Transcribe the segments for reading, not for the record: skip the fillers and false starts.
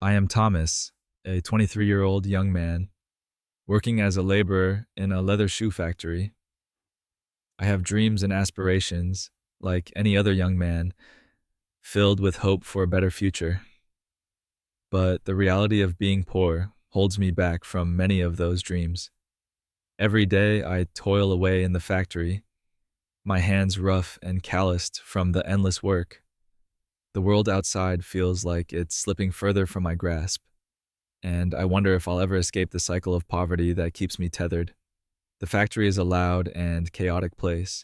I am Thomas, a 23-year-old young man working as a laborer in a leather shoe factory. I have dreams and aspirations, like any other young man, filled with hope for a better future. But the reality of being poor holds me back from many of those dreams. Every day I toil away in the factory, my hands rough and calloused from the endless work. The world outside feels like it's slipping further from my grasp, and I wonder if I'll ever escape the cycle of poverty that keeps me tethered. The factory is a loud and chaotic place,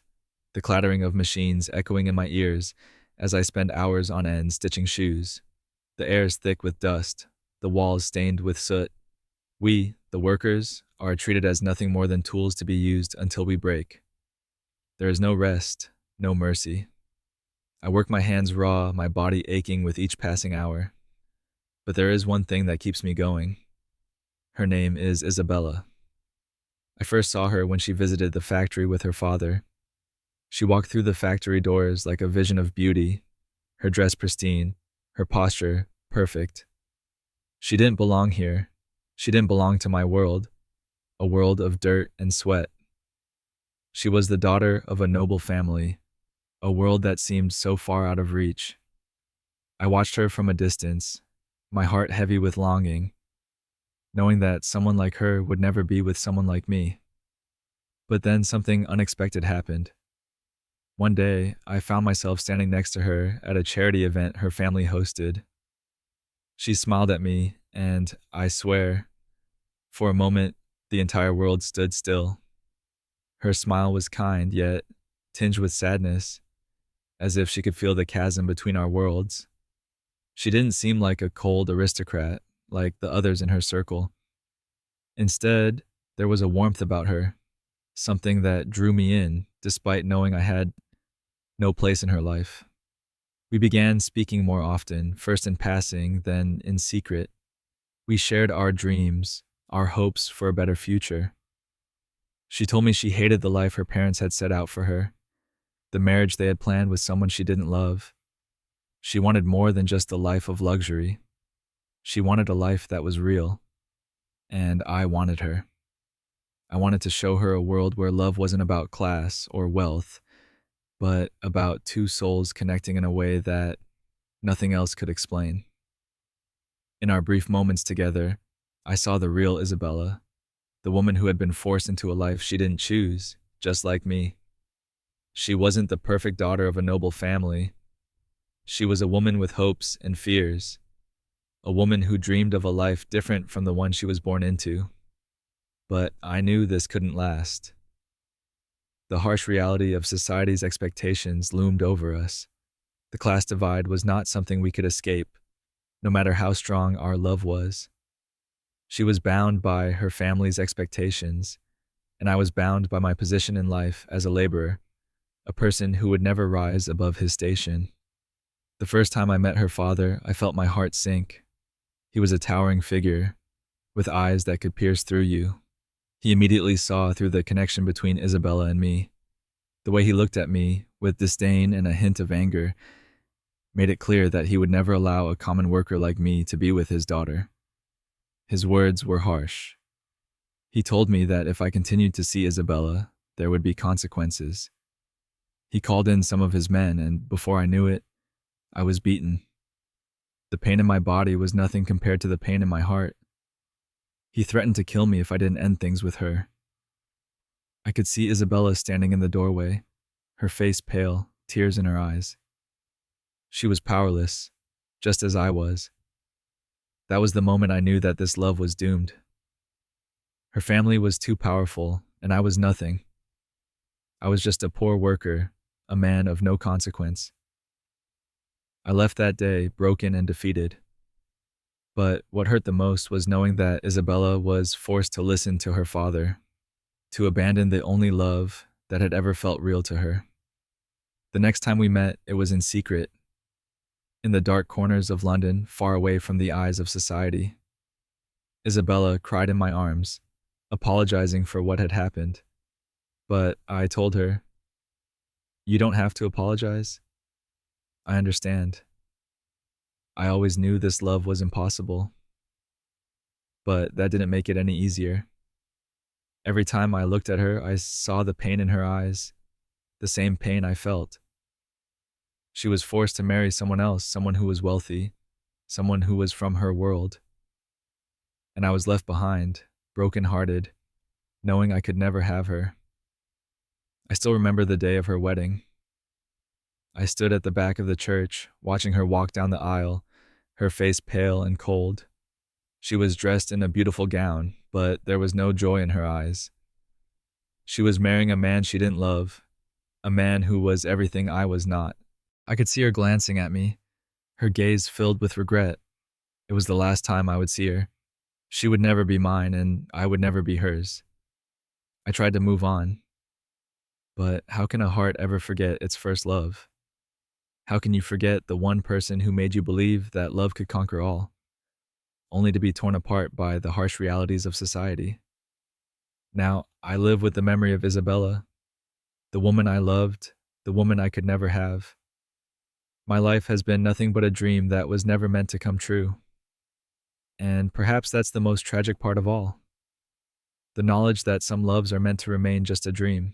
the clattering of machines echoing in my ears as I spend hours on end stitching shoes. The air is thick with dust, the walls stained with soot. We, the workers, are treated as nothing more than tools to be used until we break. There is no rest, no mercy. I work my hands raw, my body aching with each passing hour. But there is one thing that keeps me going. Her name is Isabella. I first saw her when she visited the factory with her father. She walked through the factory doors like a vision of beauty, her dress pristine, her posture perfect. She didn't belong here. She didn't belong to my world, a world of dirt and sweat. She was the daughter of a noble family, a world that seemed so far out of reach. I watched her from a distance, my heart heavy with longing, knowing that someone like her would never be with someone like me. But then something unexpected happened. One day, I found myself standing next to her at a charity event her family hosted. She smiled at me, and I swear, for a moment, the entire world stood still. Her smile was kind, yet tinged with sadness, as if she could feel the chasm between our worlds. She didn't seem like a cold aristocrat, like the others in her circle. Instead, there was a warmth about her, something that drew me in, despite knowing I had no place in her life. We began speaking more often, first in passing, then in secret. We shared our dreams, our hopes for a better future. She told me she hated the life her parents had set out for her, the marriage they had planned with someone she didn't love. She wanted more than just a life of luxury. She wanted a life that was real, and I wanted her. I wanted to show her a world where love wasn't about class or wealth, but about two souls connecting in a way that nothing else could explain. In our brief moments together, I saw the real Isabella, the woman who had been forced into a life she didn't choose, just like me. She wasn't the perfect daughter of a noble family. She was a woman with hopes and fears, a woman who dreamed of a life different from the one she was born into. But I knew this couldn't last. The harsh reality of society's expectations loomed over us. The class divide was not something we could escape, no matter how strong our love was. She was bound by her family's expectations, and I was bound by my position in life as a laborer, a person who would never rise above his station. The first time I met her father, I felt my heart sink. He was a towering figure, with eyes that could pierce through you. He immediately saw through the connection between Isabella and me. The way he looked at me, with disdain and a hint of anger, made it clear that he would never allow a common worker like me to be with his daughter. His words were harsh. He told me that if I continued to see Isabella, there would be consequences. He called in some of his men, and before I knew it, I was beaten. The pain in my body was nothing compared to the pain in my heart. He threatened to kill me if I didn't end things with her. I could see Isabella standing in the doorway, her face pale, tears in her eyes. She was powerless, just as I was. That was the moment I knew that this love was doomed. Her family was too powerful, and I was nothing. I was just a poor worker, a man of no consequence. I left that day broken and defeated. But what hurt the most was knowing that Isabella was forced to listen to her father, to abandon the only love that had ever felt real to her. The next time we met, it was in secret, in the dark corners of London, far away from the eyes of society. Isabella cried in my arms, apologizing for what had happened. But I told her, "You don't have to apologize. I understand." I always knew this love was impossible, but that didn't make it any easier. Every time I looked at her, I saw the pain in her eyes, the same pain I felt. She was forced to marry someone else, someone who was wealthy, someone who was from her world. And I was left behind, broken-hearted, knowing I could never have her. I still remember the day of her wedding. I stood at the back of the church, watching her walk down the aisle, her face pale and cold. She was dressed in a beautiful gown, but there was no joy in her eyes. She was marrying a man she didn't love, a man who was everything I was not. I could see her glancing at me, her gaze filled with regret. It was the last time I would see her. She would never be mine, and I would never be hers. I tried to move on, but how can a heart ever forget its first love? How can you forget the one person who made you believe that love could conquer all, only to be torn apart by the harsh realities of society? Now, I live with the memory of Isabella, the woman I loved, the woman I could never have. My life has been nothing but a dream that was never meant to come true. And perhaps that's the most tragic part of all, the knowledge that some loves are meant to remain just a dream.